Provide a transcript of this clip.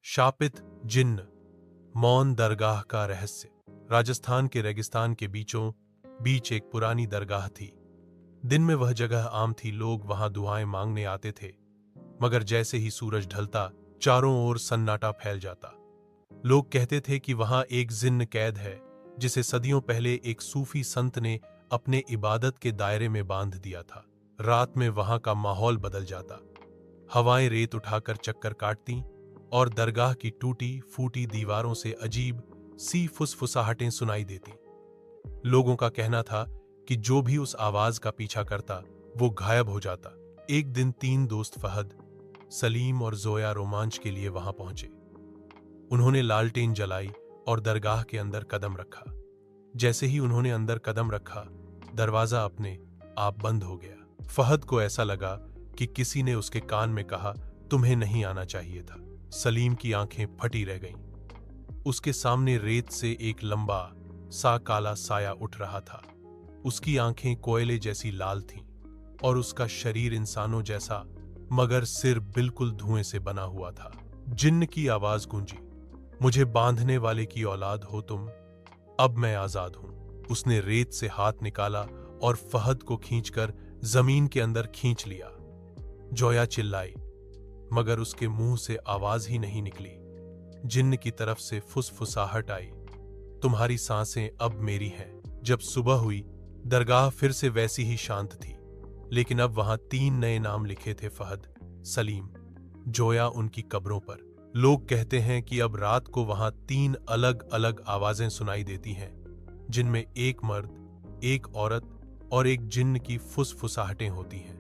शापित जिन्न। मौन दरगाह का रहस्य। राजस्थान के रेगिस्तान के बीचों बीच एक पुरानी दरगाह थी। दिन में वह जगह आम थी, लोग वहां दुआएं मांगने आते थे, मगर जैसे ही सूरज ढलता चारों ओर सन्नाटा फैल जाता। लोग कहते थे कि वहां एक जिन्न कैद है, जिसे सदियों पहले एक सूफी संत ने अपने इबादत के दायरे में बांध दिया था। रात में वहां का माहौल बदल जाता, हवाएं रेत उठाकर चक्कर काटती और दरगाह की टूटी फूटी दीवारों से अजीब सी फुसफुसाहटें सुनाई देती। लोगों का कहना था कि जो भी उस आवाज का पीछा करता वो गायब हो जाता। एक दिन 3 दोस्त फहद, सलीम और जोया रोमांच के लिए वहां पहुंचे। उन्होंने लालटेन जलाई और दरगाह के अंदर कदम रखा। जैसे ही उन्होंने अंदर कदम रखा, दरवाजा अपने आप बंद हो गया। फहद को ऐसा लगा कि किसी ने उसके कान में कहा, तुम्हें नहीं आना चाहिए था। सलीम की आंखें फटी रह गईं। उसके सामने रेत से एक लंबा सा काला साया उठ रहा था। उसकी आंखें कोयले जैसी लाल थीं और उसका शरीर इंसानों जैसा, मगर सिर बिल्कुल धुएं से बना हुआ था। जिन्न की आवाज गूंजी, मुझे बांधने वाले की औलाद हो तुम, अब मैं आजाद हूं। उसने रेत से हाथ निकाला और फहद को खींचकर जमीन के अंदर खींच लिया। जोया चिल्लाई, मगर उसके मुंह से आवाज ही नहीं निकली। जिन्न की तरफ से फुसफुसाहट आई, तुम्हारी सांसें अब मेरी हैं। जब सुबह हुई, दरगाह फिर से वैसी ही शांत थी, लेकिन अब वहां 3 नए नाम लिखे थे, फहद, सलीम, जोया उनकी कब्रों पर। लोग कहते हैं कि अब रात को वहां 3 अलग अलग आवाजें सुनाई देती हैं, जिनमें एक मर्द, एक औरत और एक जिन्न की फुसफुसाहटें होती हैं।